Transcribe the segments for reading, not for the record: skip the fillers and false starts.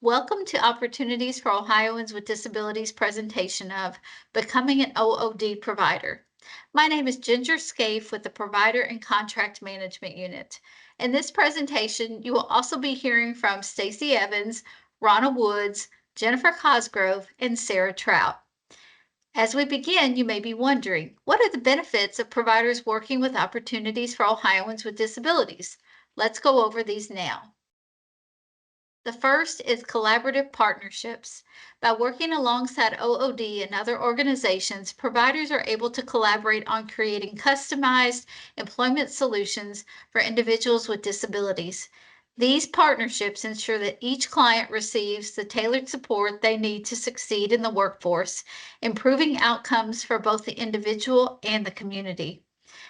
Welcome to Opportunities for Ohioans with Disabilities presentation of Becoming an OOD Provider. My name is Ginger Scaife with the Provider and Contract Management Unit. In this presentation, you will also be hearing from Stacy Evans, Ronna Woods, Jennifer Cosgrove, and Sarah Trout. As we begin, you may be wondering, what are the benefits of providers working with Opportunities for Ohioans with Disabilities? Let's go over these now. The first is collaborative partnerships. By working alongside OOD and other organizations, providers are able to collaborate on creating customized employment solutions for individuals with disabilities. These partnerships ensure that each client receives the tailored support they need to succeed in the workforce, improving outcomes for both the individual and the community.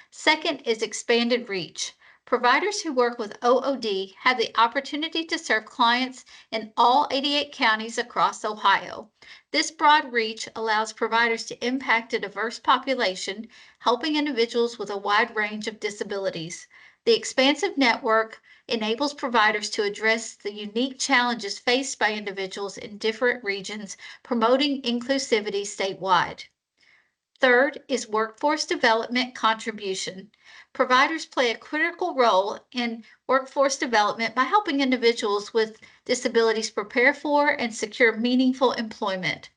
Second is expanded reach. Providers who work with OOD have the opportunity to serve clients in all 88 counties across Ohio. This broad reach allows providers to impact a diverse population, helping individuals with a wide range of disabilities. The expansive network enables providers to address the unique challenges faced by individuals in different regions, promoting inclusivity statewide. Third is workforce development contribution. Providers play a critical role in workforce development by helping individuals with disabilities prepare for and secure meaningful employment.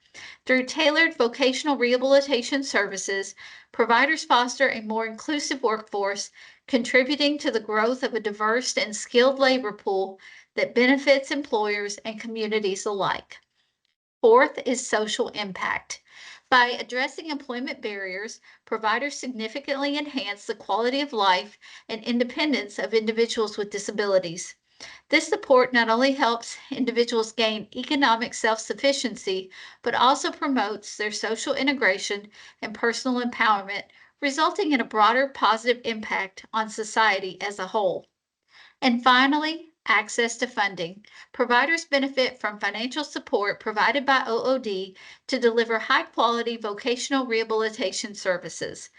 Through tailored vocational rehabilitation services, providers foster a more inclusive workforce, contributing to the growth of a diverse and skilled labor pool that benefits employers and communities alike. Fourth is social impact. By addressing employment barriers, providers significantly enhance the quality of life and independence of individuals with disabilities. This support not only helps individuals gain economic self-sufficiency, but also promotes their social integration and personal empowerment, resulting in a broader positive impact on society as a whole. And finally, access to funding. Providers benefit from financial support provided by OOD to deliver high-quality vocational rehabilitation services.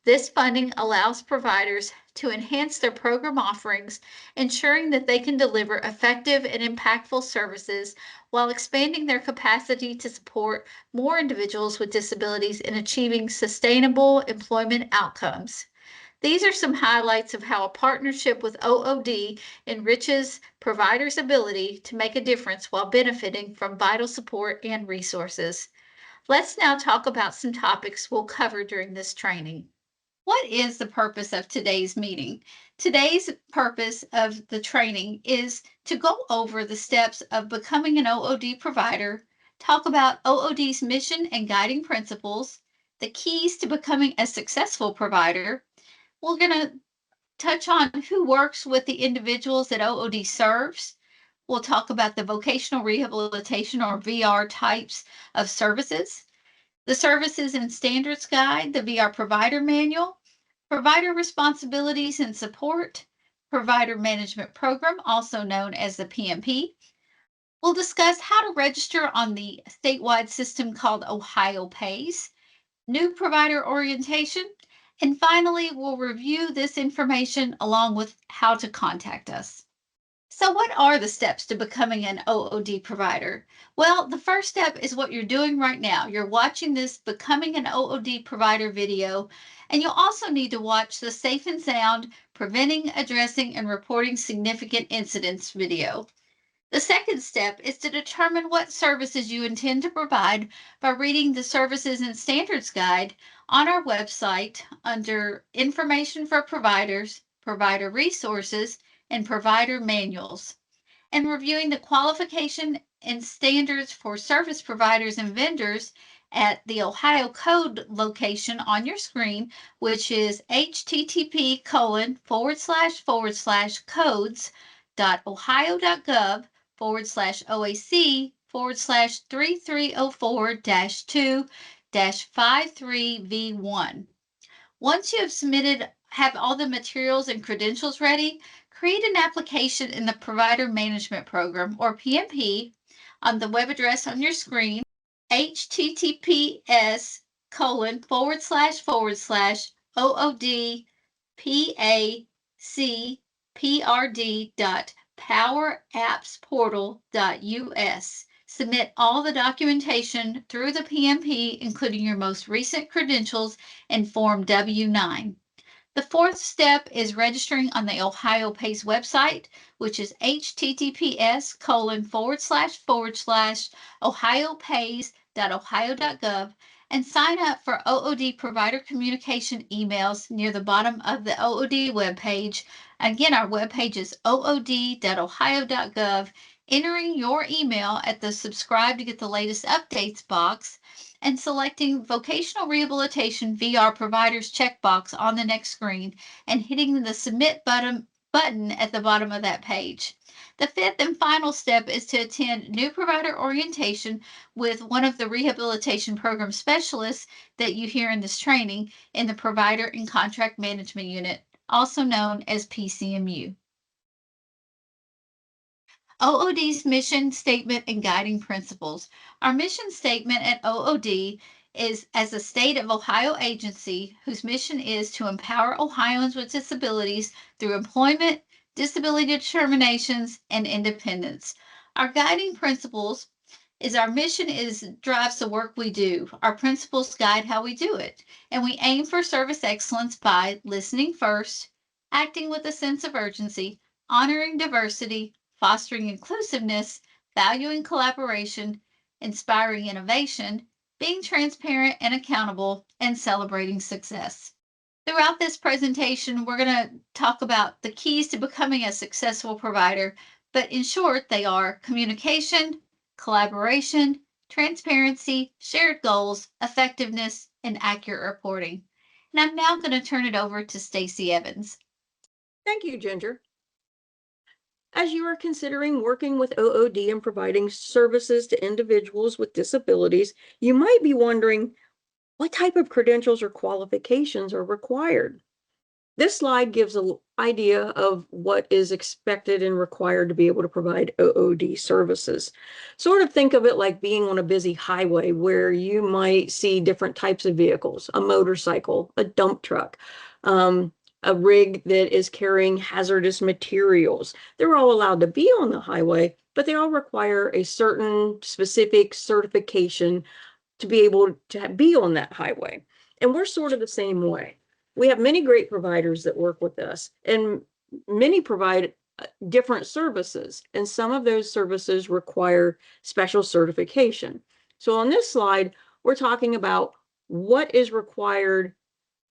This funding allows providers to enhance their program offerings, ensuring that they can deliver effective and impactful services while expanding their capacity to support more individuals with disabilities in achieving sustainable employment outcomes. These are some highlights of how a partnership with OOD enriches providers' ability to make a difference while benefiting from vital support and resources. Let's now talk about some topics we'll cover during this training. What is the purpose of today's meeting? Today's purpose of the training is to go over the steps of becoming an OOD provider, talk about OOD's mission and guiding principles, the keys to becoming a successful provider. We're going to touch on who works with the individuals that OOD serves. We'll talk about the vocational rehabilitation or VR types of services, the services and standards guide, the VR provider manual, provider responsibilities and support, provider management program, also known as the PMP. We'll discuss how to register on the statewide system called Ohio Pays, new provider orientation, and finally, we'll review this information along with how to contact us. So what are the steps to becoming an OOD provider? Well, the first step is what you're doing right now. You're watching this Becoming an OOD Provider video, and you'll also need to watch the Safe and Sound Preventing, Addressing, and Reporting Significant Incidents video. The second step is to determine what services you intend to provide by reading the Services and Standards Guide on our website under Information for Providers, Provider Resources, and Provider Manuals, and reviewing the qualification and standards for service providers and vendors at the Ohio Code location on your screen, which is http://codes.ohio.gov/OAC/3304-2-53V1. Once you have all the materials and credentials ready, create an application in the Provider Management Program, or PMP, on the web address on your screen, https://OODPACPRD.ohio.gov powerappsportal.us. Submit all the documentation through the PMP, including your most recent credentials and Form W-9. The fourth step is registering on the Ohio PACE website, which is https://ohiopace.ohio.gov, and sign up for OOD provider communication emails near the bottom of the OOD webpage. Again, our webpage is ood.ohio.gov. Entering your email at the subscribe to get the latest updates box and selecting Vocational Rehabilitation VR Providers checkbox on the next screen and hitting the Submit button at the bottom of that page. The fifth and final step is to attend new provider orientation with one of the rehabilitation program specialists that you hear in this training in the Provider and Contract Management Unit, also known as PCMU. OOD's mission statement and guiding principles. Our mission statement at OOD is as a state of Ohio agency whose mission is to empower Ohioans with disabilities through employment, disability determinations, and independence. Our guiding principles is our mission drives the work we do. Our principles guide how we do it, and we aim for service excellence by listening first, acting with a sense of urgency, honoring diversity, fostering inclusiveness, valuing collaboration, inspiring innovation, being transparent and accountable, and celebrating success. Throughout this presentation, we're going to talk about the keys to becoming a successful provider, but in short, they are communication, collaboration, transparency, shared goals, effectiveness, and accurate reporting. And I'm now going to turn it over to Stacey Evans. Thank you, Ginger. As you are considering working with OOD and providing services to individuals with disabilities, you might be wondering what type of credentials or qualifications are required. This slide gives an idea of what is expected and required to be able to provide OOD services. Sort of think of it like being on a busy highway where you might see different types of vehicles, a motorcycle, a dump truck, a rig that is carrying hazardous materials. They're all allowed to be on the highway, but they all require a certain specific certification to be able to be on that highway. And we're sort of the same way. We have many great providers that work with us, and many provide different services, and some of those services require special certification. So on this slide, we're talking about what is required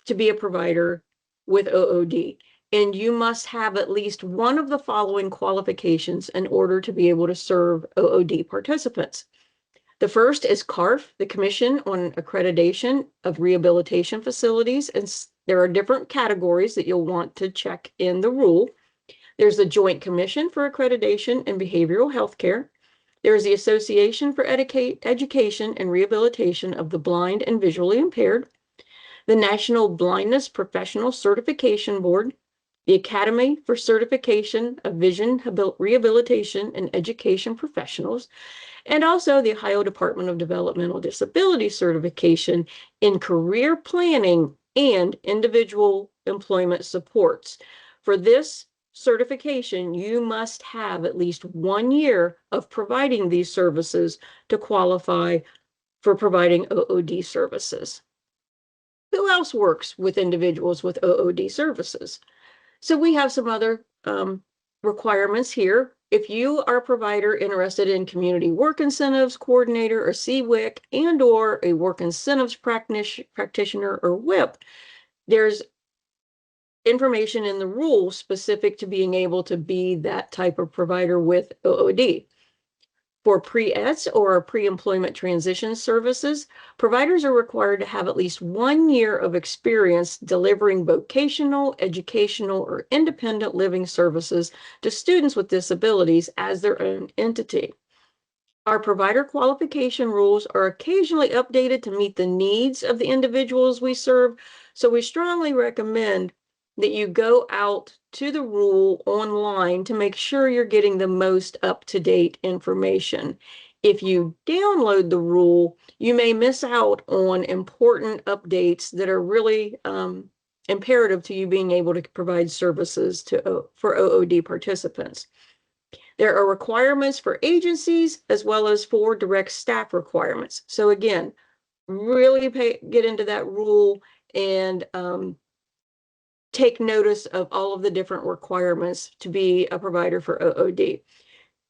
to be a provider with OOD. And you must have at least one of the following qualifications in order to be able to serve OOD participants. The first is CARF, the Commission on Accreditation of Rehabilitation Facilities. And there are different categories that you'll want to check in the rule. There's the Joint Commission for Accreditation in Behavioral Health Care. There's the Association for Education and Rehabilitation of the Blind and Visually Impaired, the National Blindness Professional Certification Board, the Academy for Certification of Vision Rehabilitation and Education Professionals, and also the Ohio Department of Developmental Disability Certification in Career Planning and Individual Employment Supports. For this certification, you must have at least 1 year of providing these services to qualify for providing OOD services. Who else works with individuals with OOD services? So we have some other requirements here. If you are a provider interested in community work incentives coordinator or CWIC and or a work incentives practitioner or WIP, there's information in the rule specific to being able to be that type of provider with OOD. For pre-ETS or pre-employment transition services, providers are required to have at least 1 year of experience delivering vocational, educational, or independent living services to students with disabilities as their own entity. Our provider qualification rules are occasionally updated to meet the needs of the individuals we serve, so we strongly recommend that you go out to the rule online to make sure you're getting the most up-to-date information. If you download the rule, you may miss out on important updates that are really imperative to you being able to provide services for OOD participants. There are requirements for agencies as well as for direct staff requirements. So again, really get into that rule and take notice of all of the different requirements to be a provider for OOD.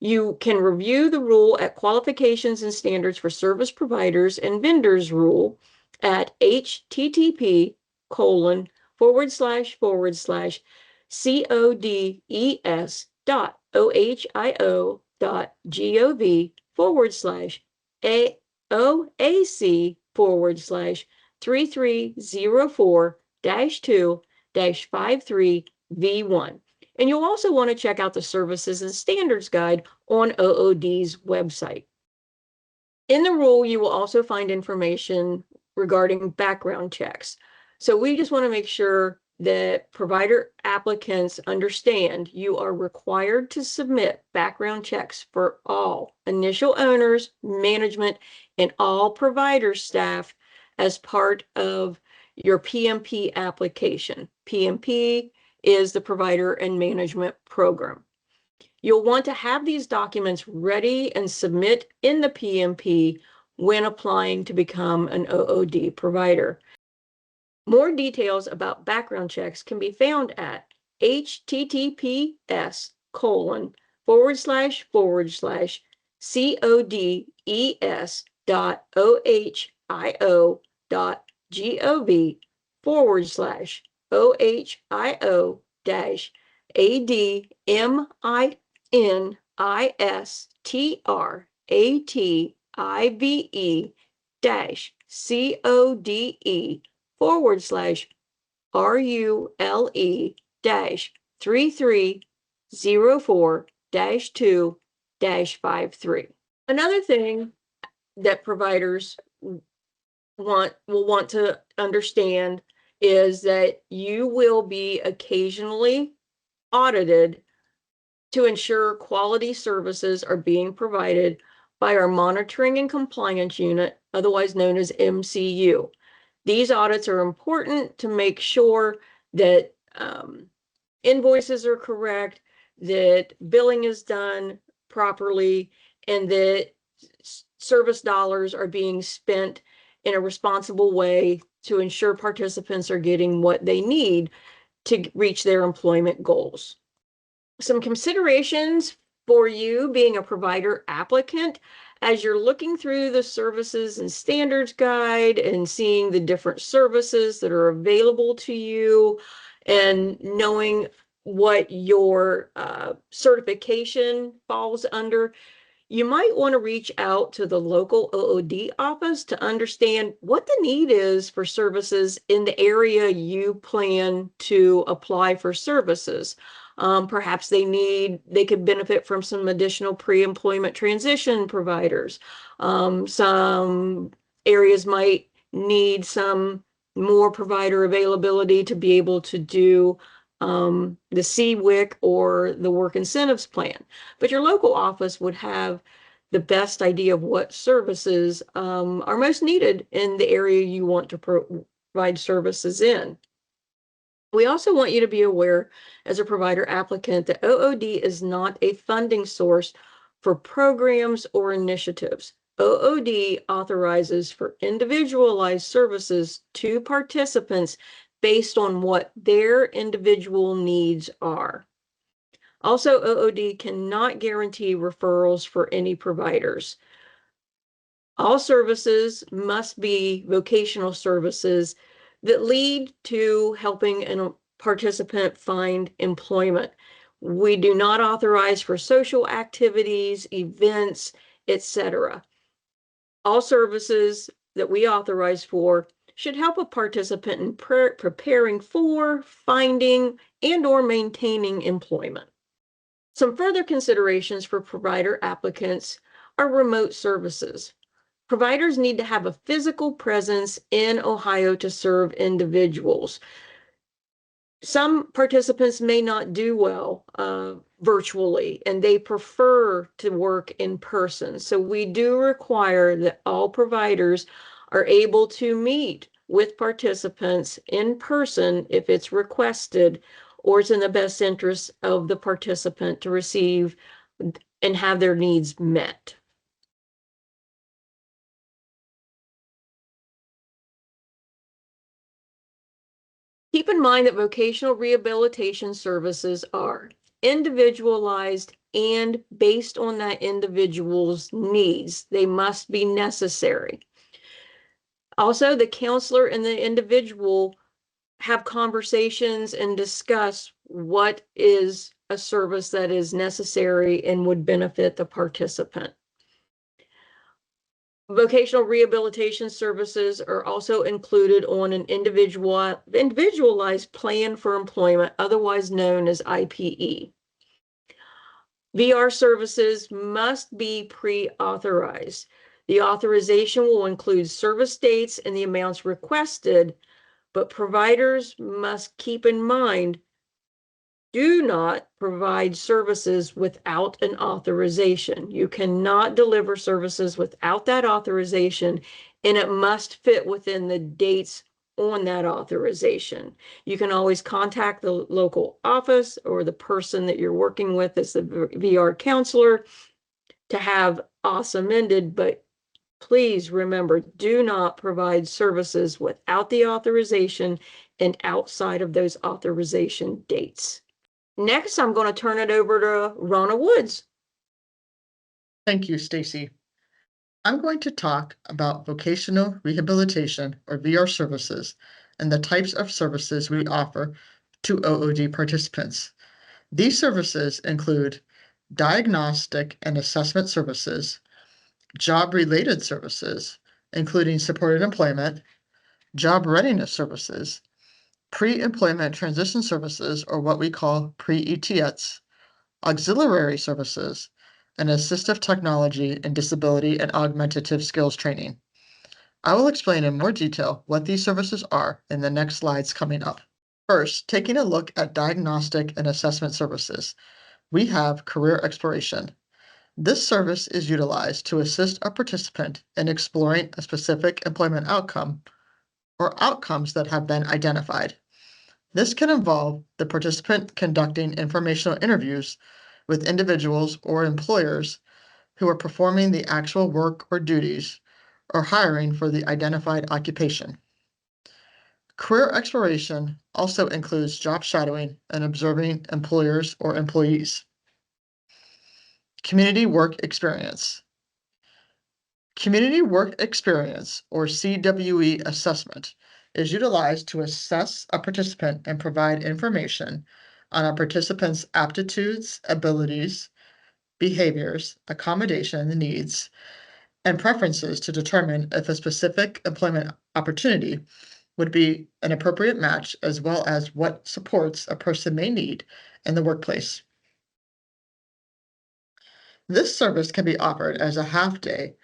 You can review the rule at Qualifications and Standards for Service Providers and Vendors rule at http://coac.ohio.gov/AAC/2304-2-53V1. And you'll also want to check out the Services and Standards Guide on OOD's website. In the rule, you will also find information regarding background checks. So we just want to make sure that provider applicants understand you are required to submit background checks for all initial owners, management, and all provider staff as part of your PMP application. PMP is the Provider and Management Program. You'll want to have these documents ready and submit in the PMP when applying to become an OOD provider. More details about background checks can be found at https://rule-3304-2-53. Another thing that providers will want to understand is that you will be occasionally audited to ensure quality services are being provided by our Monitoring and Compliance Unit, otherwise known as MCU. These audits are important to make sure that invoices are correct, that billing is done properly, and that service dollars are being spent in a responsible way to ensure participants are getting what they need to reach their employment goals. Some considerations for you being a provider applicant as you're looking through the Services and Standards Guide and seeing the different services that are available to you and knowing what your certification falls under. You might want to reach out to the local OOD office to understand what the need is for services in the area you plan to apply for services. Perhaps they could benefit from some additional pre-employment transition providers. Some areas might need some more provider availability to be able to do the CWIC or the work incentives plan. But your local office would have the best idea of what services are most needed in the area you want to provide services in. We also want you to be aware as a provider applicant that OOD is not a funding source for programs or initiatives. OOD authorizes for individualized services to participants based on what their individual needs are. Also, OOD cannot guarantee referrals for any providers. All services must be vocational services that lead to helping a participant find employment. We do not authorize for social activities, events, etc. All services that we authorize for should help a participant in preparing for, finding, and/or maintaining employment. Some further considerations for provider applicants are remote services. Providers need to have a physical presence in Ohio to serve individuals. Some participants may not do well virtually, and they prefer to work in person. So we do require that all providers are able to meet with participants in person if it's requested or it's in the best interest of the participant to receive and have their needs met. Keep in mind that vocational rehabilitation services are individualized and based on that individual's needs. They must be necessary. Also, the counselor and the individual have conversations and discuss what is a service that is necessary and would benefit the participant. Vocational rehabilitation services are also included on an individualized plan for employment, otherwise known as IPE. VR services must be pre-authorized. The authorization will include service dates and the amounts requested, but providers must keep in mind, do not provide services without an authorization. You cannot deliver services without that authorization, and it must fit within the dates on that authorization. You can always contact the local office or the person that you're working with as the VR counselor to have amended, but please remember, do not provide services without the authorization and outside of those authorization dates. Next, I'm going to turn it over to Ronna Woods. Thank you, Stacy. I'm going to talk about vocational rehabilitation or VR services and the types of services we offer to OOD participants. These services include diagnostic and assessment services, job-related services, including supported employment, job readiness services, pre-employment transition services, or what we call pre-ETS, auxiliary services, and assistive technology and disability and augmentative skills training. I will explain in more detail what these services are in the next slides coming up. First, taking a look at diagnostic and assessment services, we have career exploration. This service is utilized to assist a participant in exploring a specific employment outcome or outcomes that have been identified. This can involve the participant conducting informational interviews with individuals or employers who are performing the actual work or duties or hiring for the identified occupation. Career exploration also includes job shadowing and observing employers or employees. Community work experience. Community work experience, or CWE assessment, is utilized to assess a participant and provide information on a participant's aptitudes, abilities, behaviors, accommodation needs, and preferences to determine if a specific employment opportunity would be an appropriate match, as well as what supports a person may need in the workplace. This service can be offered as a half day,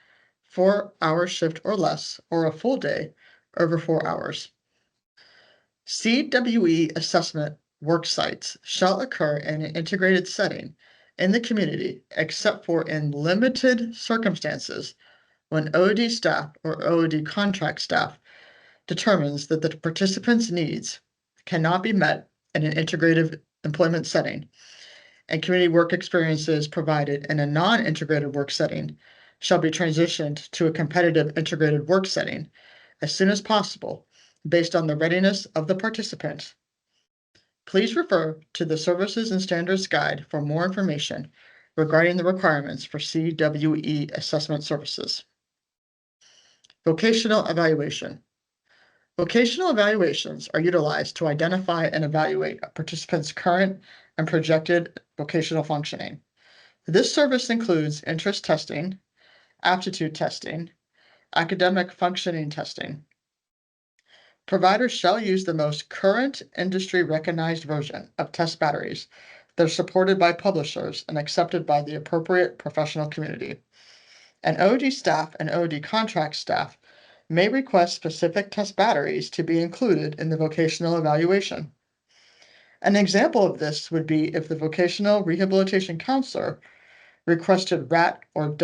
4-hour shift or less, or a full day, over 4 hours. CWE assessment work sites shall occur in an integrated setting in the community, except for in limited circumstances when OOD staff or OOD contract staff determines that the participant's needs cannot be met in an integrated employment setting, and community work experiences provided in a non-integrated work setting shall be transitioned to a competitive integrated work setting as soon as possible based on the readiness of the participant. Please refer to the Services and Standards Guide for more information regarding the requirements for CWE assessment services. Vocational evaluation. Vocational evaluations are utilized to identify and evaluate a participant's current and projected vocational functioning. This service includes interest testing, aptitude testing, academic functioning testing. Providers shall use the most current industry recognized version of test batteries that are supported by publishers and accepted by the appropriate professional community. And OOD staff and OOD contract staff may request specific test batteries to be included in the vocational evaluation. An example of this would be if the vocational rehabilitation counselor requested RAT or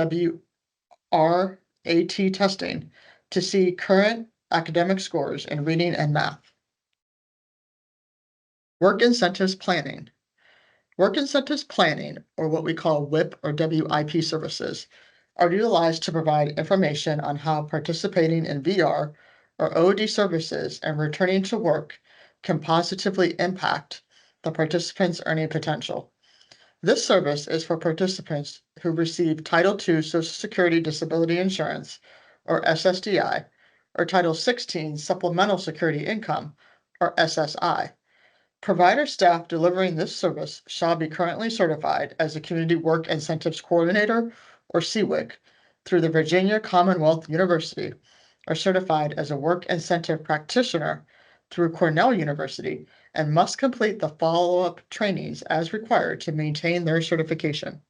WRAT testing to see current academic scores in reading and math. Work incentives planning. Work incentives planning, or what we call WIP or WIP services, are utilized to provide information on how participating in VR or OOD services and returning to work can positively impact the participant's earning potential. This service is for participants who receive Title II Social Security Disability Insurance, or SSDI, or Title XVI Supplemental Security Income, or SSI. Provider staff delivering this service shall be currently certified as a Community Work Incentives Coordinator, or CWIC, through the Virginia Commonwealth University, or certified as a Work Incentive Practitioner through Cornell University, and must complete the follow-up trainings as required to maintain their certification.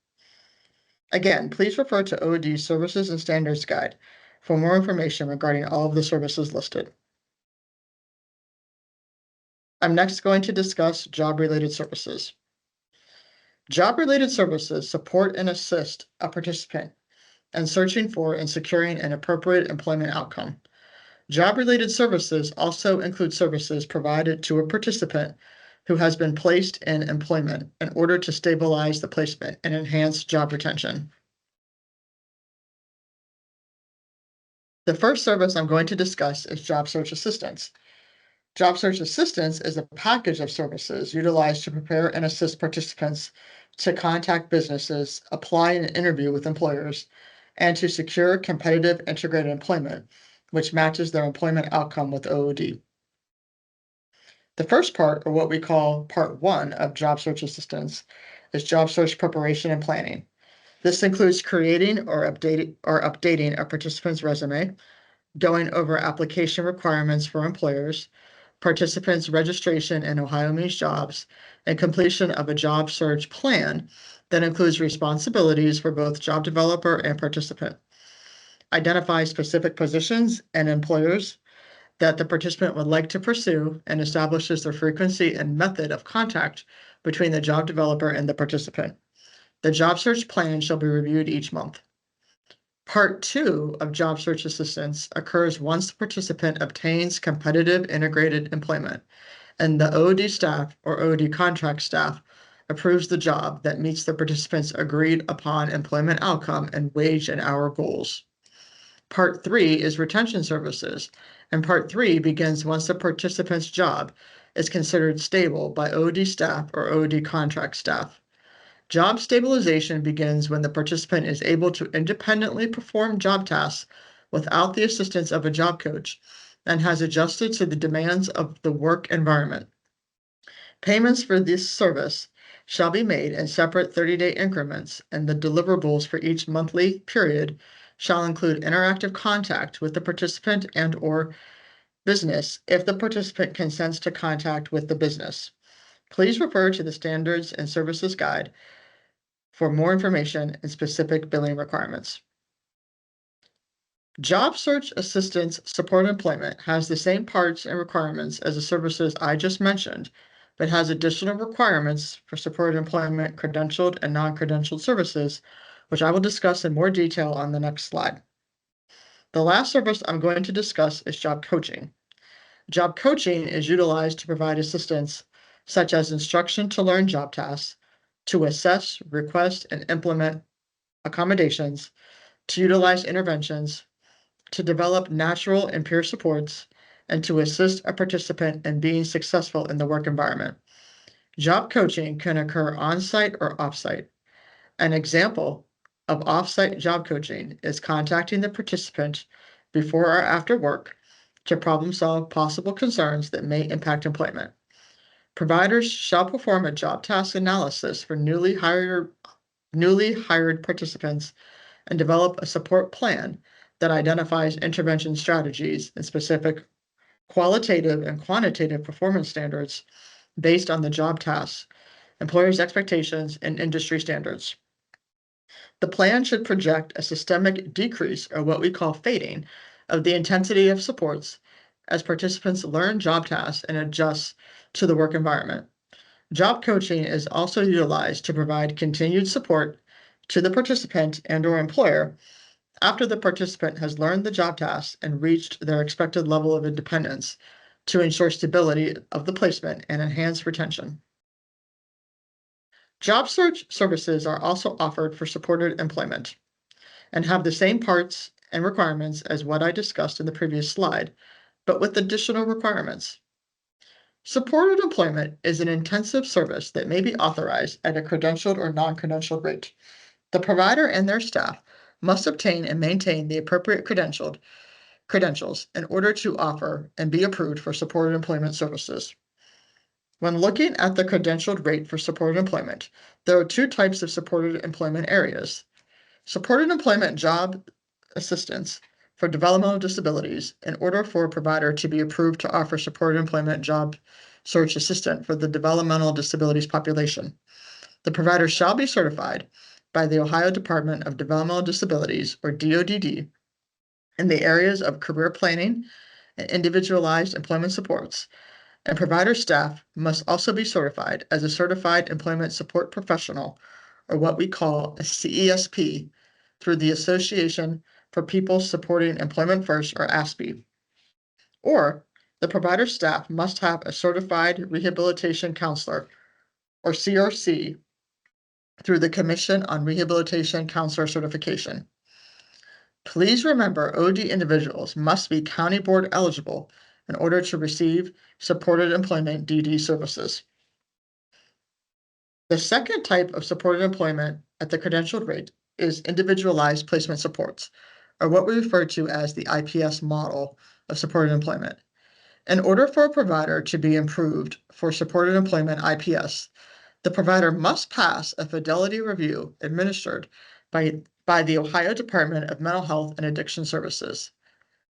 Again, please refer to OOD's Services and Standards Guide for more information regarding all of the services listed. I'm next going to discuss job-related services. Job-related services support and assist a participant in searching for and securing an appropriate employment outcome. Job-related services also include services provided to a participant who has been placed in employment in order to stabilize the placement and enhance job retention. The first service I'm going to discuss is job search assistance. Job search assistance is a package of services utilized to prepare and assist participants to contact businesses, apply and interview with employers, and to secure competitive integrated employment, which matches their employment outcome with OOD. The first part, or what we call Part 1 of job search assistance, is job search preparation and planning. This includes creating or updating a participant's resume, going over application requirements for employers, participants' registration in Ohioans jobs, and completion of a job search plan that includes responsibilities for both job developer and participant. Identify specific positions and employers that the participant would like to pursue and establishes the frequency and method of contact between the job developer and the participant. The job search plan shall be reviewed each month. Part 2 of job search assistance occurs once the participant obtains competitive integrated employment and the OOD staff or OOD contract staff approves the job that meets the participant's agreed upon employment outcome and wage and hour goals. Part 3 is retention services, and Part 3 begins once the participant's job is considered stable by OOD staff or OOD contract staff. Job stabilization begins when the participant is able to independently perform job tasks without the assistance of a job coach and has adjusted to the demands of the work environment. Payments for this service shall be made in separate 30-day increments, and the deliverables for each monthly period shall include interactive contact with the participant and/or business if the participant consents to contact with the business. Please refer to the Standards and Services Guide for more information and specific billing requirements. Job search assistance support employment has the same parts and requirements as the services I just mentioned, but has additional requirements for support employment credentialed and non-credentialed services, which I will discuss in more detail on the next slide. The last service I'm going to discuss is job coaching. Job coaching is utilized to provide assistance such as instruction to learn job tasks, to assess, request, and implement accommodations, to utilize interventions, to develop natural and peer supports, and to assist a participant in being successful in the work environment. Job coaching can occur on-site or off-site. An example of off-site job coaching is contacting the participant before or after work to problem solve possible concerns that may impact employment. Providers shall perform a job task analysis for newly hired participants and develop a support plan that identifies intervention strategies and specific qualitative and quantitative performance standards based on the job tasks, employers' expectations, and industry standards. The plan should project a systemic decrease, or what we call fading, of the intensity of supports as participants learn job tasks and adjust to the work environment. Job coaching is also utilized to provide continued support to the participant and/or employer after the participant has learned the job tasks and reached their expected level of independence to ensure stability of the placement and enhance retention. Job search services are also offered for supported employment and have the same parts and requirements as what I discussed in the previous slide, but with additional requirements. Supported employment is an intensive service that may be authorized at a credentialed or non-credentialed rate. The provider and their staff must obtain and maintain the appropriate credentials in order to offer and be approved for supported employment services. When looking at the credentialed rate for supported employment, there are two types of supported employment areas. Supported employment job assistance for developmental disabilities. In order for a provider to be approved to offer supported employment job search assistant for the developmental disabilities population, the provider shall be certified by the Ohio Department of Developmental Disabilities, or DODD, in the areas of career planning and individualized employment supports, and provider staff must also be certified as a certified employment support professional, or what we call a CESP, through the Association for People Supporting Employment First, or ASPE. Or the provider staff must have a certified rehabilitation counselor, or CRC, through the Commission on Rehabilitation Counselor Certification. Please remember OD individuals must be county board eligible in order to receive supported employment DD services. The second type of supported employment at the credentialed rate is individualized placement supports, or what we refer to as the IPS model of supported employment. In order for a provider to be approved for supported employment IPS, the provider must pass a fidelity review administered by the Ohio Department of Mental Health and Addiction Services.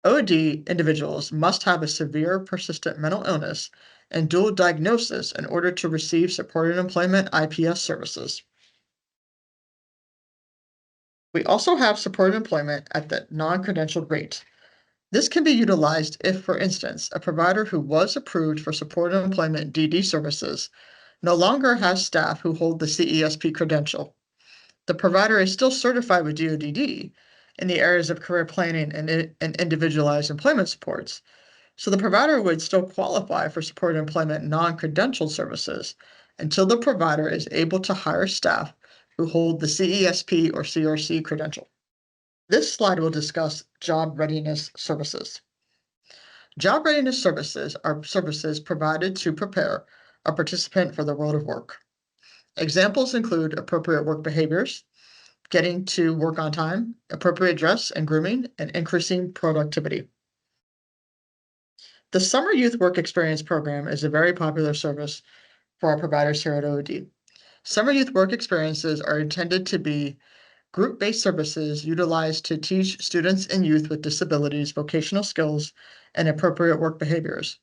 OD individuals must have a severe persistent mental illness and dual diagnosis in order to receive supported employment IPS services. We also have supported employment at the non-credentialed rate. This can be utilized if, for instance, a provider who was approved for supported employment DD services no longer has staff who hold the CESP credential. The provider is still certified with DODD in the areas of career planning and individualized employment supports, so the provider would still qualify for supported employment non-credentialed services until the provider is able to hire staff who hold the CESP or CRC credential. This slide will discuss job readiness services. Job readiness services are services provided to prepare a participant for the world of work. Examples include appropriate work behaviors, getting to work on time, appropriate dress and grooming, and increasing productivity. The Summer Youth Work Experience Program is a very popular service for our providers here at OOD. Summer Youth Work Experiences are intended to be group-based services utilized to teach students and youth with disabilities vocational skills and appropriate work behaviors.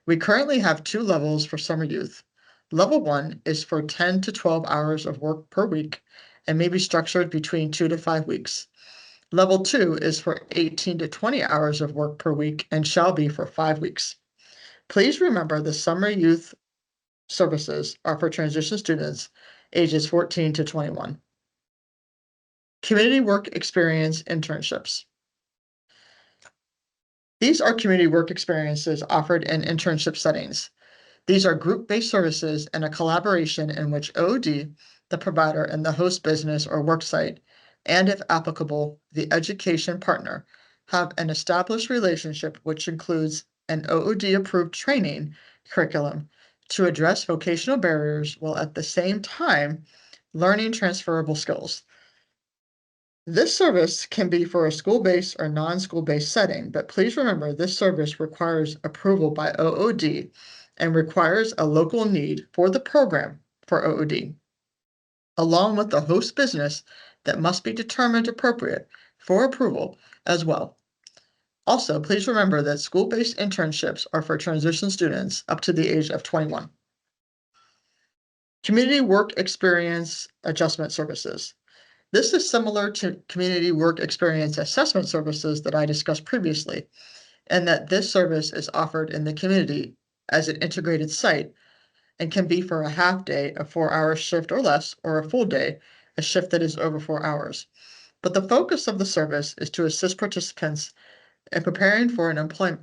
We currently have two levels for summer youth. Level 1 is for 10 to 12 hours of work per week and may be structured between 2 to 5 weeks. Level 2 is for 18 to 20 hours of work per week and shall be for 5 weeks. Please remember the summer youth services are for transition students ages 14 to 21. Community work experience internships. These are community work experiences offered in internship settings. These are group-based services and a collaboration in which OOD, the provider, and the host business or worksite, and if applicable, the education partner, have an established relationship which includes an OOD-approved training curriculum to address vocational barriers while at the same time learning transferable skills. This service can be for a school-based or non-school-based setting, but please remember this service requires approval by OOD and requires a local need for the program for OOD, along with the host business that must be determined appropriate for approval as well. Also, please remember that school-based internships are for transition students up to the age of 21. Community work experience adjustment services. This is similar to community work experience assessment services that I discussed previously, and that this service is offered in the community as an integrated site and can be for a half day, a 4-hour shift or less, or a full day, a shift that is over 4 hours. But the focus of the service is to assist participants in preparing for employment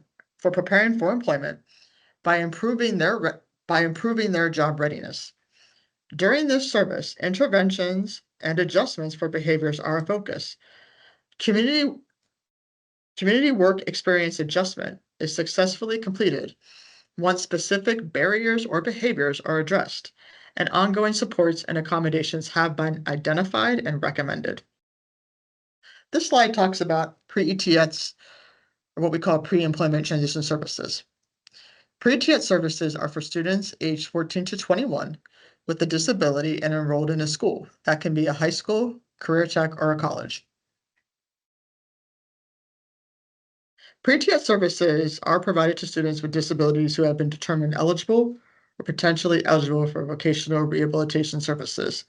by improving their job readiness. During this service, interventions and adjustments for behaviors are a focus. Community work experience adjustment is successfully completed once specific barriers or behaviors are addressed, and ongoing supports and accommodations have been identified and recommended. This slide talks about pre-ETS, or what we call pre-employment transition services. Pre-ETS services are for students aged 14 to 21 with a disability and enrolled in a school. That can be a high school, career tech, or a college. Pre-ETS services are provided to students with disabilities who have been determined eligible or potentially eligible for vocational rehabilitation services.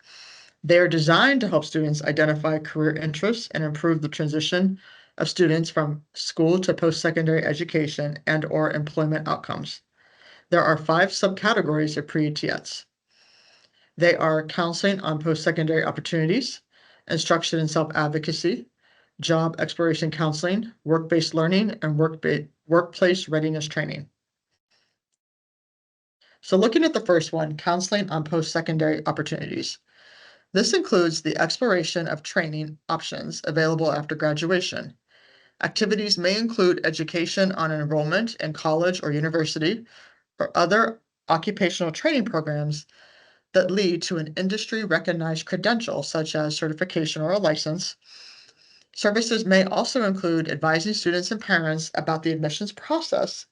They are designed to help students identify career interests and improve the transition of students from school to post-secondary education and/or employment outcomes. There are 5 subcategories of pre-ETS. They are counseling on post-secondary opportunities, instruction in self-advocacy, job exploration counseling, work-based learning, and workplace readiness training. So looking at the first one, counseling on post-secondary opportunities. This includes the exploration of training options available after graduation. Activities may include education on enrollment in college or university, or other occupational training programs that lead to an industry-recognized credential, such as certification or a license. Services may also include advising students and parents about the admissions process,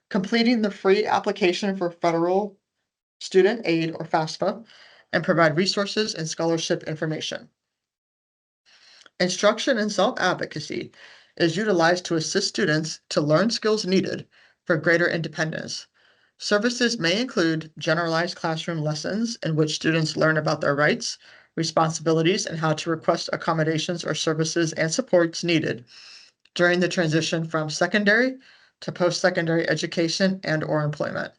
completing the free application for federal student aid or FAFSA, and provide resources and scholarship information. Instruction in self-advocacy is utilized to assist students to learn skills needed for greater independence. Services may include generalized classroom lessons in which students learn about their rights, responsibilities, and how to request accommodations or services and supports needed during the transition from secondary to post-secondary education and/or employment.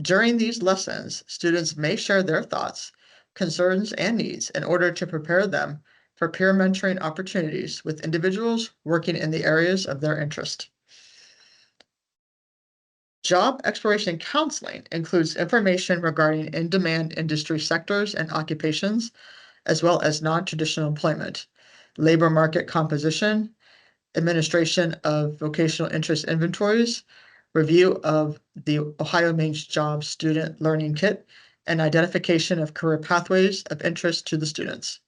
During these lessons, students may share their thoughts, concerns, and needs in order to prepare them for peer mentoring opportunities with individuals working in the areas of their interest. Job exploration counseling includes information regarding in-demand industry sectors and occupations, as well as non-traditional employment, labor market composition, administration of vocational interest inventories, review of the Ohio Main's Job Student Learning Kit, and identification of career pathways of interest to the students.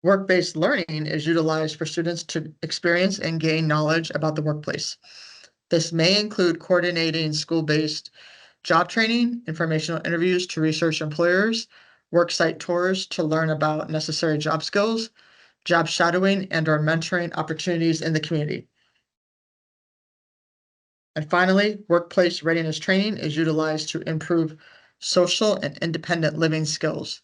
Work-based learning is utilized for students to experience and gain knowledge about the workplace. This may include coordinating school-based job training, informational interviews to research employers, worksite tours to learn about necessary job skills, job shadowing, and/or mentoring opportunities in the community. And finally, workplace readiness training is utilized to improve social and independent living skills.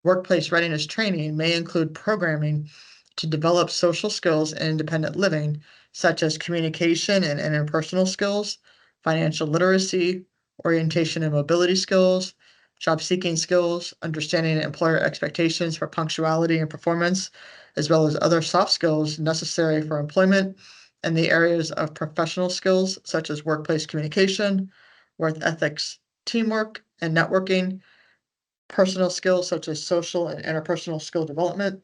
Workplace readiness training may include programming to develop social skills and independent living, such as communication and interpersonal skills, financial literacy, orientation and mobility skills, job seeking skills, understanding employer expectations for punctuality and performance, as well as other soft skills necessary for employment, and the areas of professional skills such as workplace communication, work ethics, teamwork, and networking, personal skills such as social and interpersonal skill development,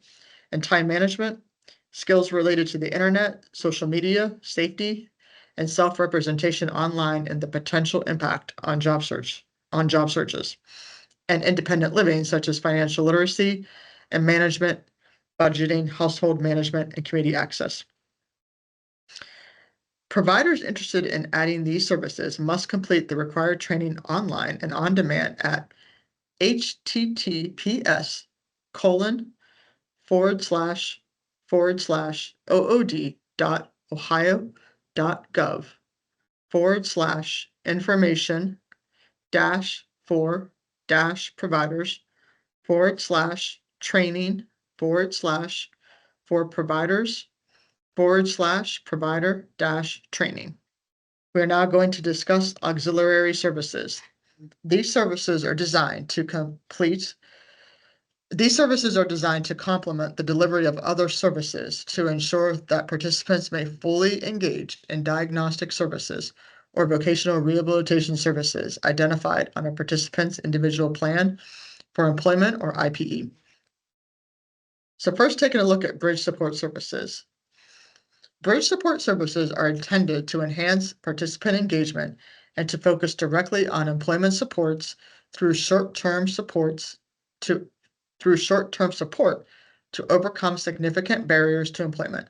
and time management, skills related to the internet, social media, safety, and self-representation online and the potential impact on job searches, and independent living such as financial literacy and management, budgeting, household management, and community access. Providers interested in adding these services must complete the required training online and on demand at https://ood.ohio.gov/information-for/providers/provider-training. We are now going to discuss auxiliary services. These services are designed to complement the delivery of other services to ensure that participants may fully engage in diagnostic services or vocational rehabilitation services identified on a participant's individual plan for employment or IPE. So first, taking a look at bridge support services. Bridge support services are intended to enhance participant engagement and to focus directly on employment supports through short-term supports to through short-term support to overcome significant barriers to employment.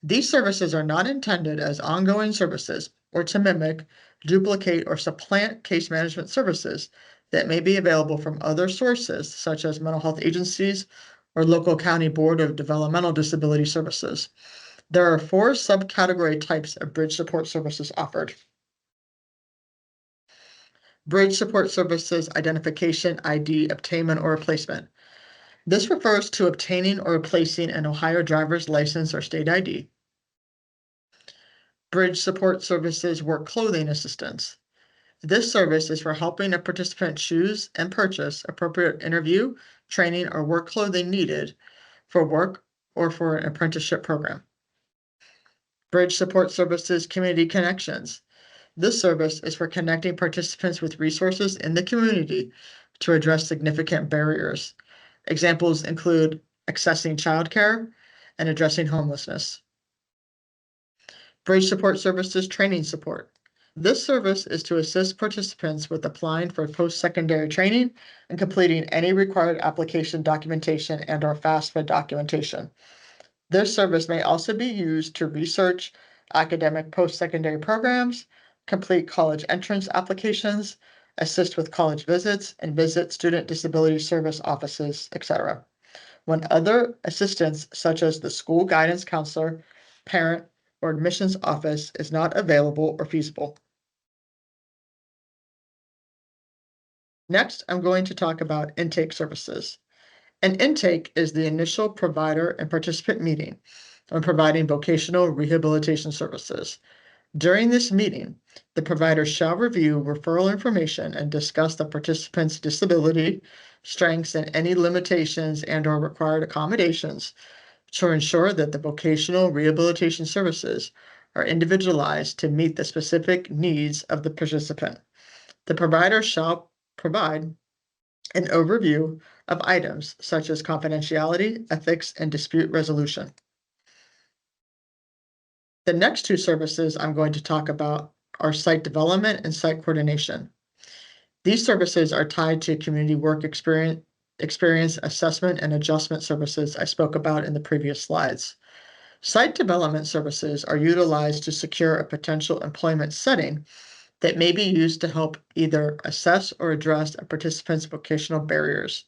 These services are not intended as ongoing services or to mimic, duplicate, or supplant case management services that may be available from other sources, such as mental health agencies or local county board of developmental disability services. There are 4 subcategory types of bridge support services offered. Bridge support services identification, ID, obtainment, or replacement. This refers to obtaining or replacing an Ohio driver's license or state ID. Bridge support services work clothing assistance. This service is for helping a participant choose and purchase appropriate interview, training, or work clothing needed for work or for an apprenticeship program. Bridge support services community connections. This service is for connecting participants with resources in the community to address significant barriers. Examples include accessing childcare and addressing homelessness. Bridge support services training support. This service is to assist participants with applying for post-secondary training and completing any required application documentation and/or FAFSA documentation. This service may also be used to research academic post-secondary programs, complete college entrance applications, assist with college visits, and visit student disability service offices, etc. When other assistance, such as the school guidance counselor, parent, or admissions office, is not available or feasible. Next, I'm going to talk about intake services. An intake is the initial provider and participant meeting on providing vocational rehabilitation services. During this meeting, the provider shall review referral information and discuss the participant's disability, strengths, and any limitations and/or required accommodations to ensure that the vocational rehabilitation services are individualized to meet the specific needs of the participant. The provider shall provide an overview of items such as confidentiality, ethics, and dispute resolution. The next 2 services I'm going to talk about are site development and site coordination. These services are tied to community work experience assessment and adjustment services I spoke about in the previous slides. Site development services are utilized to secure a potential employment setting that may be used to help either assess or address a participant's vocational barriers.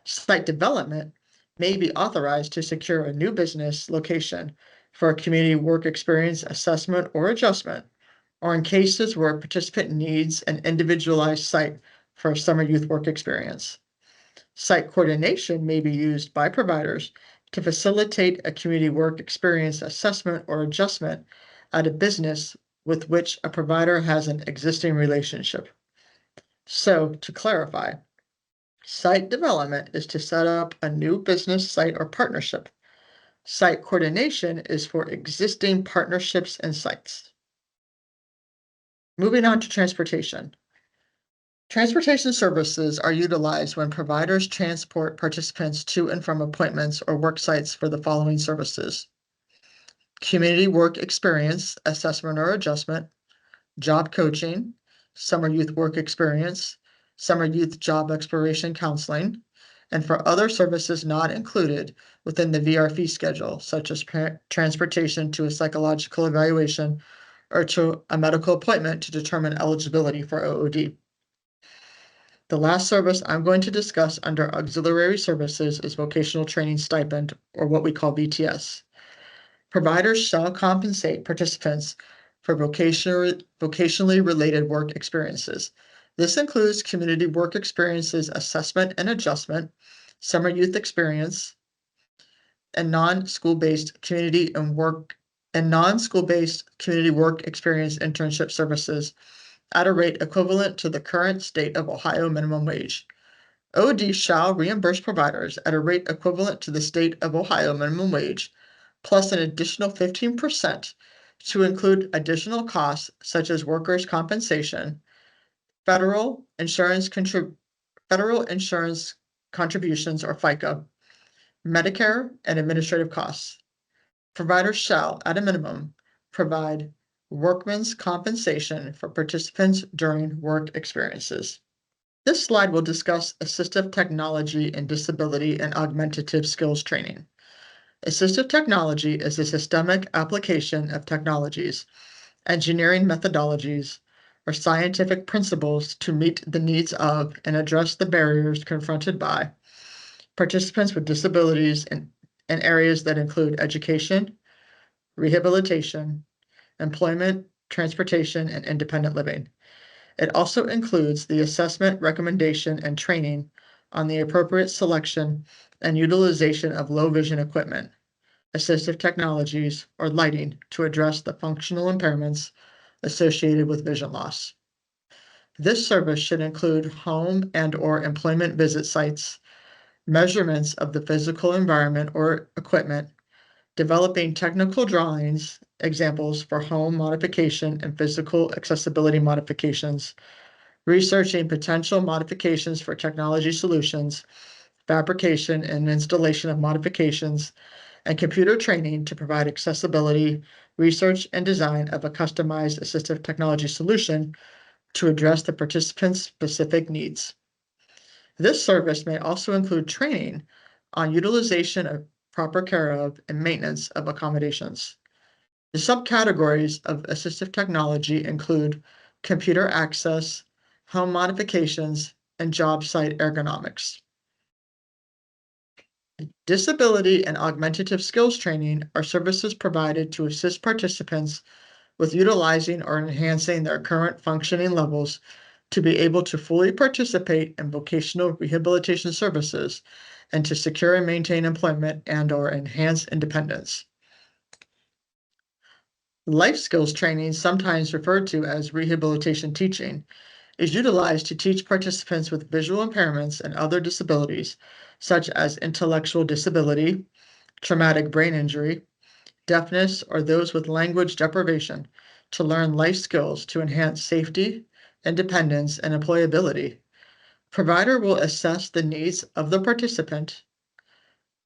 Site development may be authorized to secure a new business location for a community work experience assessment or adjustment, or in cases where a participant needs an individualized site for a summer youth work experience. Site coordination may be used by providers to facilitate a community work experience assessment or adjustment at a business with which a provider has an existing relationship. So, to clarify, site development is to set up a new business site or partnership. Site coordination is for existing partnerships and sites. Moving on to transportation. Transportation services are utilized when providers transport participants to and from appointments or work sites for the following services: community work experience, assessment or adjustment, job coaching, summer youth work experience, summer youth job exploration counseling, and for other services not included within the VR fee schedule, such as transportation to a psychological evaluation or to a medical appointment to determine eligibility for OOD. The last service I'm going to discuss under auxiliary services is vocational training stipend, or what we call VTS. Providers shall compensate participants for vocationally related work experiences. This includes community work experiences assessment and adjustment, summer youth experience, and non-school-based community work experience internship services at a rate equivalent to the current state of Ohio minimum wage. OOD shall reimburse providers at a rate equivalent to the state of Ohio minimum wage, plus an additional 15% to include additional costs such as workers' compensation, federal insurance contributions or FICA, Medicare, and administrative costs. Providers shall, at a minimum, provide workman's compensation for participants during work experiences. This slide will discuss assistive technology and disability and augmentative skills training. Assistive technology is a systemic application of technologies, engineering methodologies, or scientific principles to meet the needs of and address the barriers confronted by participants with disabilities in areas that include education, rehabilitation, employment, transportation, and independent living. It also includes the assessment, recommendation, and training on the appropriate selection and utilization of low vision equipment, assistive technologies, or lighting to address the functional impairments associated with vision loss. This service should include home and/or employment visit sites, measurements of the physical environment or equipment, developing technical drawings, examples for home modification and physical accessibility modifications, researching potential modifications for technology solutions, fabrication and installation of modifications, and computer training to provide accessibility, research, and design of a customized assistive technology solution to address the participant's specific needs. This service may also include training on utilization of proper care of and maintenance of accommodations. The subcategories of assistive technology include computer access, home modifications, and job site ergonomics. Disability and augmentative skills training are services provided to assist participants with utilizing or enhancing their current functioning levels to be able to fully participate in vocational rehabilitation services and to secure and maintain employment and/or enhance independence. Life skills training, sometimes referred to as rehabilitation teaching, is utilized to teach participants with visual impairments and other disabilities, such as intellectual disability, traumatic brain injury, deafness, or those with language deprivation, to learn life skills to enhance safety, independence, and employability. Provider will assess the needs of the participant,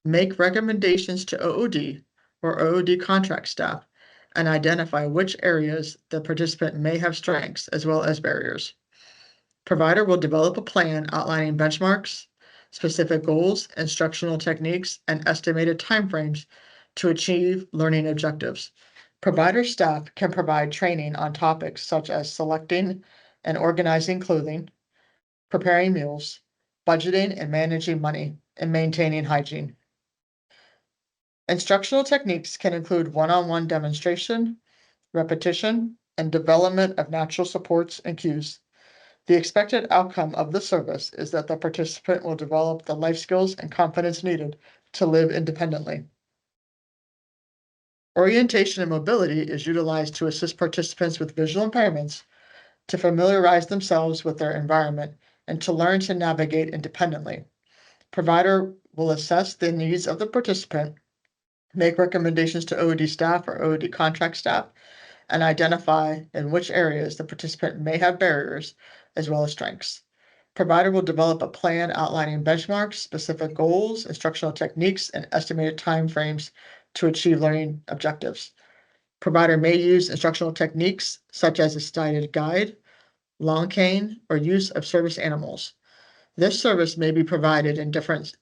make recommendations to OOD or OOD contract staff, and identify which areas the participant may have strengths as well as barriers. Provider will develop a plan outlining benchmarks, specific goals, instructional techniques, and estimated timeframes to achieve learning objectives. Provider staff can provide training on topics such as selecting and organizing clothing, preparing meals, budgeting and managing money, and maintaining hygiene. Instructional techniques can include one-on-one demonstration, repetition, and development of natural supports and cues. The expected outcome of the service is that the participant will develop the life skills and confidence needed to live independently. Orientation and mobility is utilized to assist participants with visual impairments to familiarize themselves with their environment and to learn to navigate independently. Provider will assess the needs of the participant, make recommendations to OOD staff or OOD contract staff, and identify in which areas the participant may have barriers as well as strengths. Provider will develop a plan outlining benchmarks, specific goals, instructional techniques, and estimated timeframes to achieve learning objectives. Provider may use instructional techniques such as a sighted guide, long cane, or use of service animals. This service may be provided in different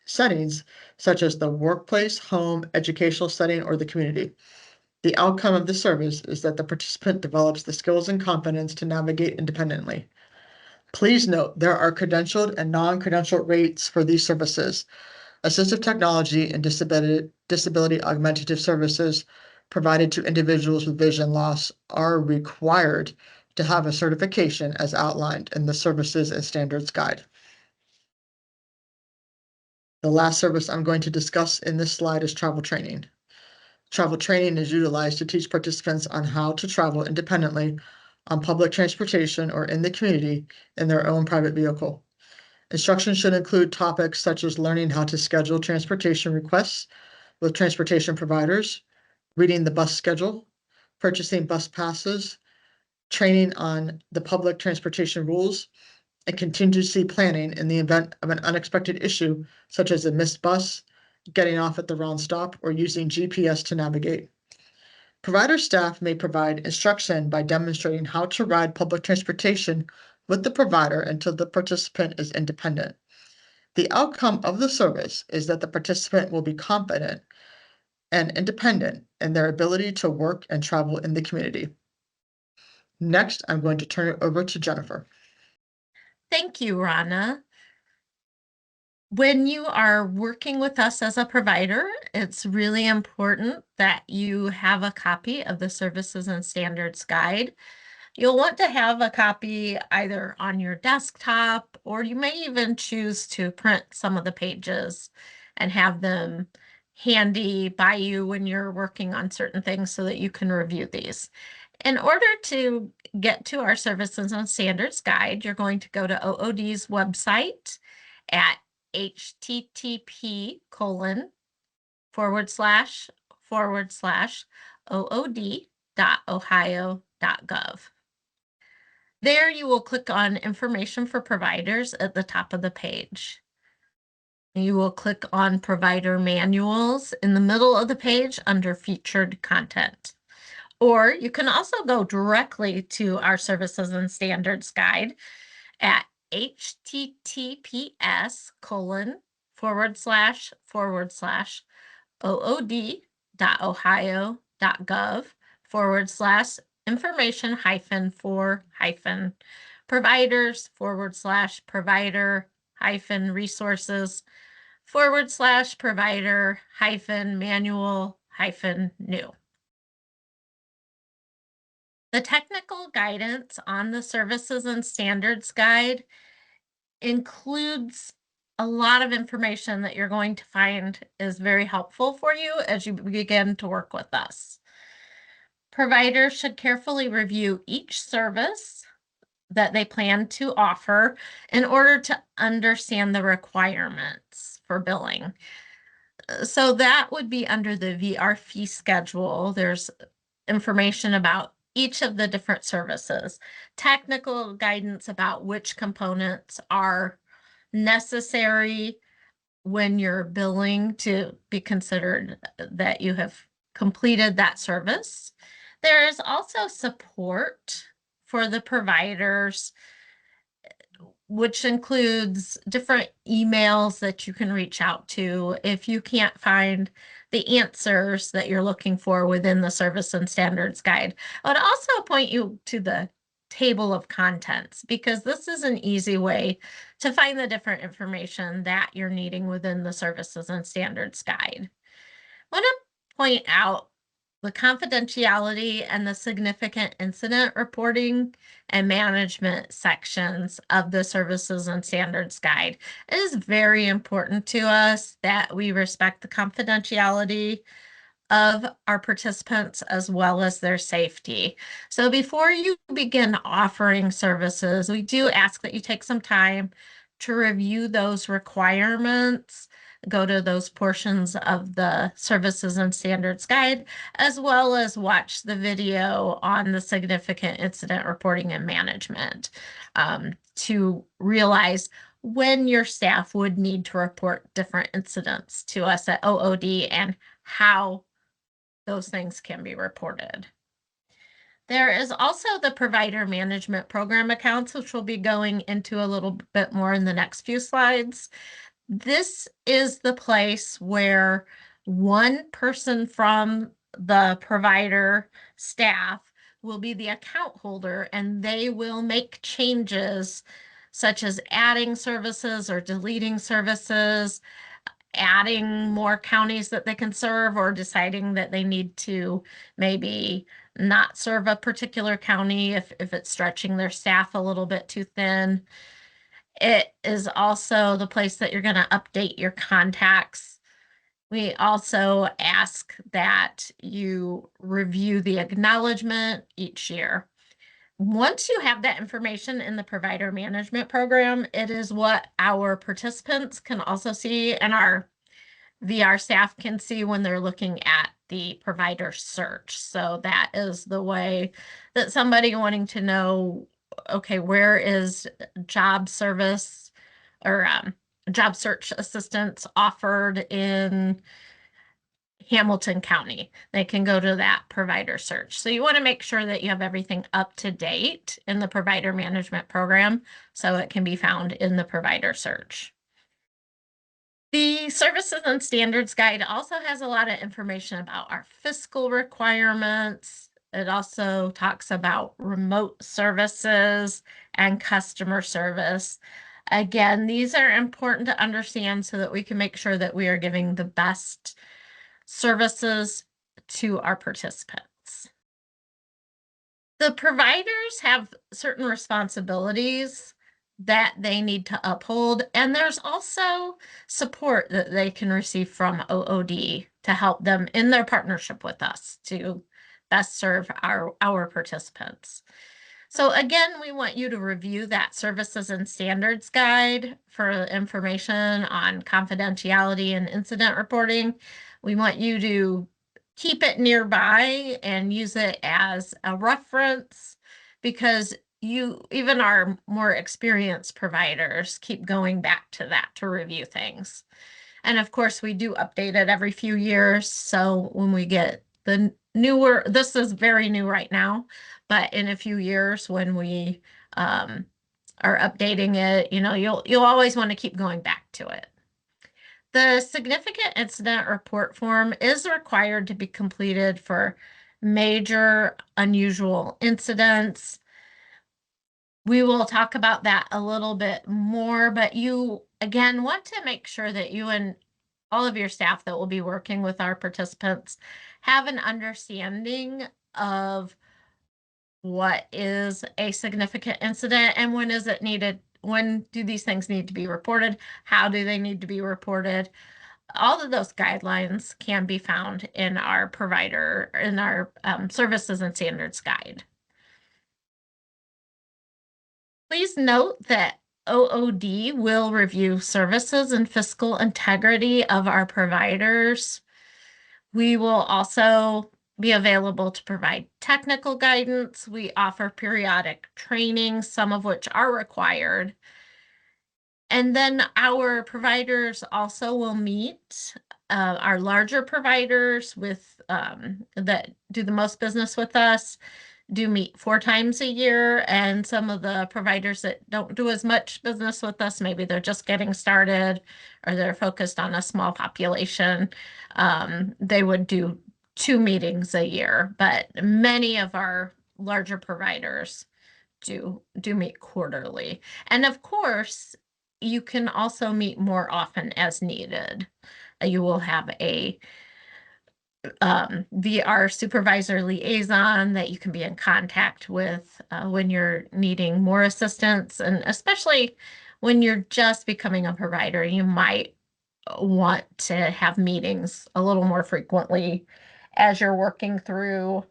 settings, such as the workplace, home, educational setting, or the community. The outcome of the service is that the participant develops the skills and confidence to navigate independently. Please note there are credentialed and non-credentialed rates for these services. Assistive technology and disability augmentative services provided to individuals with vision loss are required to have a certification as outlined in the Services and Standards Guide. The last service I'm going to discuss in this slide is travel training. Travel training is utilized to teach participants on how to travel independently on public transportation or in the community in their own private vehicle. Instruction should include topics such as learning how to schedule transportation requests with transportation providers, reading the bus schedule, purchasing bus passes, training on the public transportation rules, and contingency planning in the event of an unexpected issue, such as a missed bus, getting off at the wrong stop, or using GPS to navigate. Provider staff may provide instruction by demonstrating how to ride public transportation with the provider until the participant is independent. The outcome of the service is that the participant will be confident and independent in their ability to work and travel in the community. Next, I'm going to turn it over to Jennifer. Thank you, Rana. When you are working with us as a provider, it's really important that you have a copy of the Services and Standards Guide. You'll want to have a copy either on your desktop, or you may even choose to print some of the pages and have them handy by you when you're working on certain things so that you can review these. In order to get to our Services and Standards Guide, you're going to go to OOD's website at http://ood.ohio.gov. There you will click on Information for Providers at the top of the page. You will click on Provider Manuals in the middle of the page under Featured Content. Or you can also go directly to our Services and Standards Guide at https://ood.ohio.gov/information-for-provider-resources/provider-manual-new. The technical guidance on the Services and Standards Guide includes a lot of information that you're going to find is very helpful for you as you begin to work with us. Providers should carefully review each service that they plan to offer in order to understand the requirements for billing. So that would be under the VR fee schedule. There's information about each of the different services, technical guidance about which components are necessary when you're billing to be considered that you have completed that service. There is also support for the providers, which includes different emails that you can reach out to if you can't find the answers that you're looking for within the Service and Standards Guide. I would also point you to the table of contents, because this is an easy way to find the different information that you're needing within the Services and Standards Guide. I want to point out the confidentiality and the significant incident reporting and management sections of the Services and Standards Guide. It is very important to us that we respect the confidentiality of our participants as well as their safety. So before you begin offering services, we do ask that you take some time to review those requirements, go to those portions of the Services and Standards Guide, as well as watch the video on the significant incident reporting and management to realize when your staff would need to report different incidents to us at OOD and how those things can be reported. There is also the provider management program accounts, which we'll be going into a little bit more in the next few slides. This is the place where one person from the provider staff will be the account holder, and they will make changes such as adding services or deleting services, adding more counties that they can serve, or deciding that they need to maybe not serve a particular county if it's stretching their staff a little bit too thin. It is also the place that you're going to update your contacts. We also ask that you review the acknowledgement each year. Once you have that information in the provider management program, it is what our participants can also see, and our VR staff can see when they're looking at the provider search. So that is the way that somebody wanting to know, okay, where is job service or job search assistance offered in Hamilton County. They can go to that provider search. So you want to make sure that you have everything up to date in the provider management program so it can be found in the provider search. The Services and Standards Guide also has a lot of information about our fiscal requirements. It also talks about remote services and customer service. Again, these are important to understand so that we can make sure that we are giving the best services to our participants. The providers have certain responsibilities that they need to uphold, and there's also support that they can receive from OOD to help them in their partnership with us to best serve our participants. So again, we want you to review that Services and Standards Guide for information on confidentiality and incident reporting. We want you to keep it nearby and use it as a reference because even our more experienced providers keep going back to that to review things. And of course, we do update it every few years. So when we get the newer, this is very new right now, but in a few years when we are updating it, you'll always want to keep going back to it. The significant incident report form is required to be completed for major unusual incidents. We will talk about that a little bit more, but you again want to make sure that you and all of your staff that will be working with our participants have an understanding of what is a significant incident and when is it needed, when do these things need to be reported, how do they need to be reported. All of those guidelines can be found in our Services and Standards Guide. Please note that OOD will review services and fiscal integrity of our providers. We will also be available to provide technical guidance. We offer periodic training, some of which are required. And then our providers also will meet, our larger providers that do the most business with us do meet 4 times a year, and some of the providers that don't do as much business with us, maybe they're just getting started or they're focused on a small population, they would do 2 meetings a year, but many of our larger providers do meet quarterly. And of course, you can also meet more often as needed. You will have a VR supervisor liaison that you can be in contact with when you're needing more assistance, and especially when you're just becoming a provider, you might want to have meetings a little more frequently as you're working through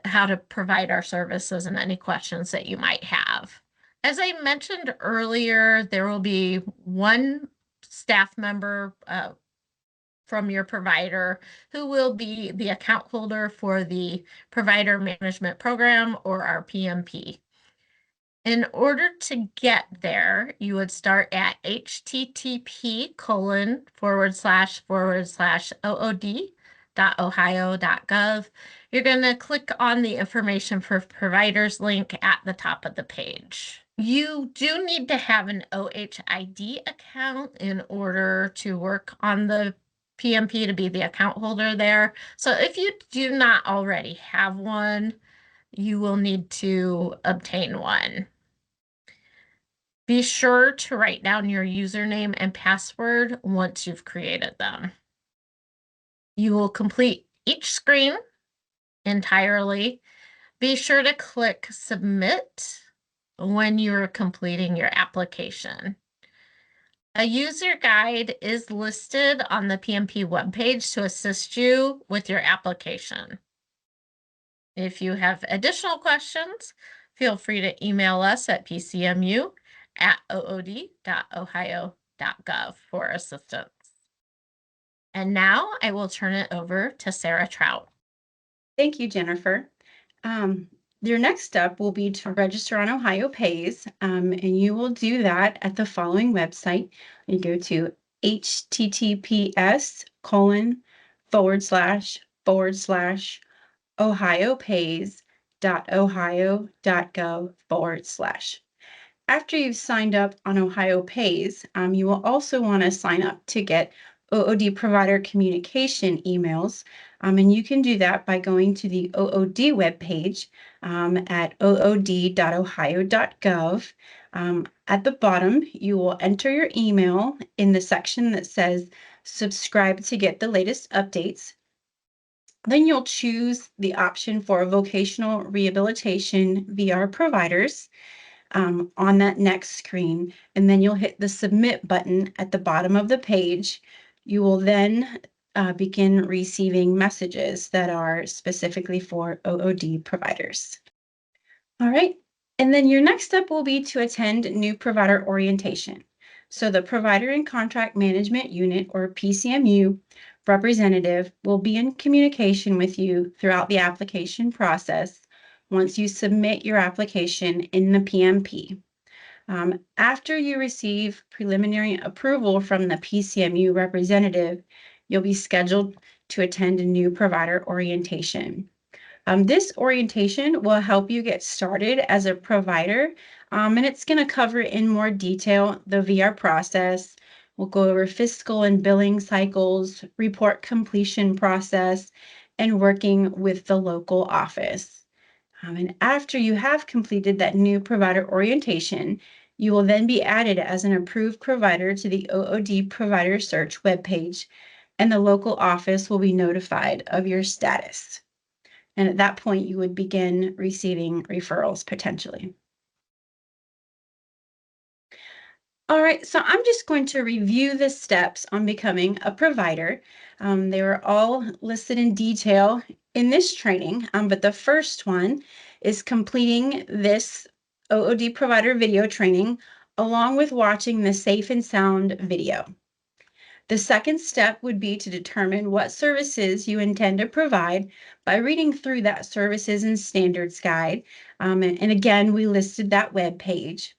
how to provide our services and any questions that you might have. As I mentioned earlier, there will be one staff member from your provider who will be the account holder for the Provider Management Program, or our PMP. In order to get there, you would start at http://OOD.ohio.gov. You're going to click on the Information for Providers link at the top of the page. You do need to have an OHID account in order to work on the PMP, to be the account holder there. So if you do not already have one, you will need to obtain one. Be sure to write down your username and password once you've created them. You will complete each screen entirely. Be sure to click Submit when you're completing your application. A user guide is listed on the PMP webpage to assist you with your application. If you have additional questions, feel free to email us at pcmu@ood.ohio.gov for assistance. And now I will turn it over to Sarah Trout. Thank you, Jennifer. Your next step will be to register on Ohio Pays, and you will do that at the following website. You go to https://ohiopays.ohio.gov/. After you've signed up on Ohio Pays, you will also want to sign up to get OOD provider communication emails. And you can do that by going to the OOD webpage at ood.ohio.gov. At the bottom, you will enter your email in the section that says subscribe to get the latest updates. Then you'll choose the option for vocational rehabilitation VR providers on that next screen, and then you'll hit the submit button at the bottom of the page. You will then begin receiving messages that are specifically for OOD providers. All right, and then your next step will be to attend new provider orientation. So the Provider and Contract Management Unit, or PCMU, representative will be in communication with you throughout the application process once you submit your application in the PMP. After you receive preliminary approval from the PCMU representative, you'll be scheduled to attend a new provider orientation. This orientation will help you get started as a provider, and it's going to cover in more detail the VR process. We'll go over fiscal and billing cycles, report completion process, and working with the local office. And after you have completed that new provider orientation, you will then be added as an approved provider to the OOD Provider Search webpage, and the local office will be notified of your status. And at that point, you would begin receiving referrals potentially. All right, so I'm just going to review the steps on becoming a provider. They were all listed in detail in this training, but the first one is completing this OOD provider video training along with watching the Safe and Sound video. The second step would be to determine what services you intend to provide by reading through that services and standards guide. And again, we listed that web page,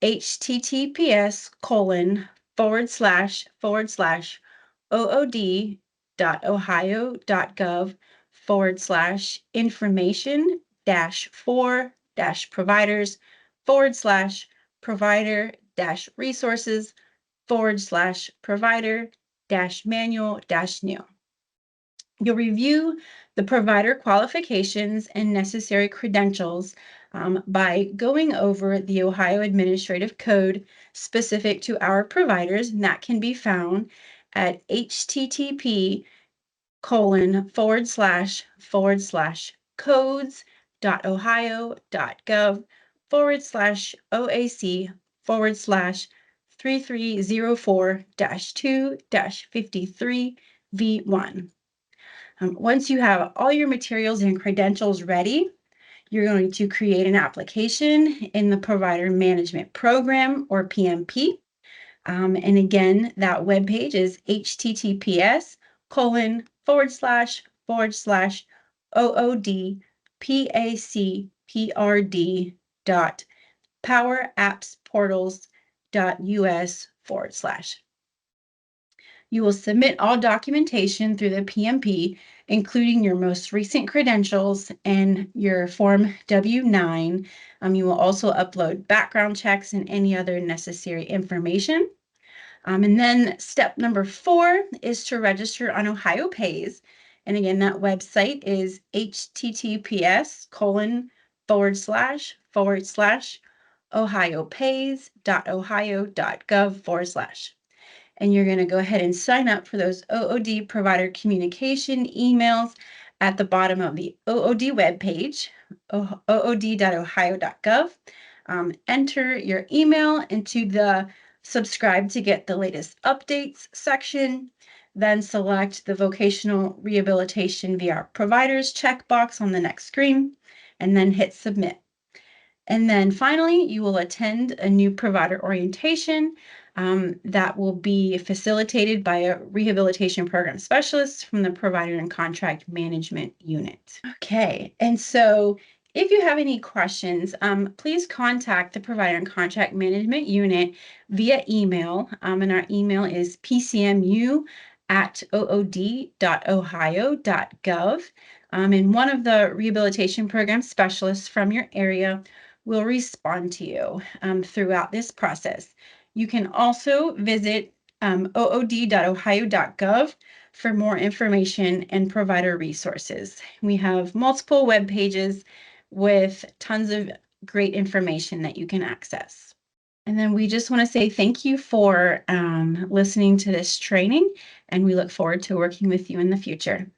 https://ohio.gov/provider-resources/provider-manual-new. You'll review the provider qualifications and necessary credentials by going over the Ohio Administrative Code specific to our providers, and that can be found at http://codes.ohio.gov/OAC/3304-2-53V1. Once you have all your materials and credentials ready, you're going to create an application in the Provider Management Program, or PMP. And again, that webpage is https://OODPACPRD.powerappsportals.us/. You will submit all documentation through the PMP, including your most recent credentials and your Form W-9. You will also upload background checks and any other necessary information. And then step number 4 is to register on Ohio Pays. And again, that website is https://ohiopays.ohio.gov/. And you're going to go ahead and sign up for those OOD provider communication emails at the bottom of the OOD webpage, ood.ohio.gov. Enter your email into the subscribe to get the latest updates section, then select the Vocational Rehabilitation VR Providers checkbox on the next screen, and then hit submit. And then finally, you will attend a new provider orientation. that will be facilitated by a rehabilitation program specialist from the Provider and Contract Management Unit. Okay, and so if you have any questions, please contact the Provider and Contract Management Unit via email, and our email is pcmu@ood.ohio.gov. And one of the rehabilitation program specialists from your area will respond to you throughout this process. You can also visit ood.ohio.gov for more information and provider resources. We have multiple web pages with tons of great information that you can access. And then we just want to say thank you for listening to this training, and we look forward to working with you in the future.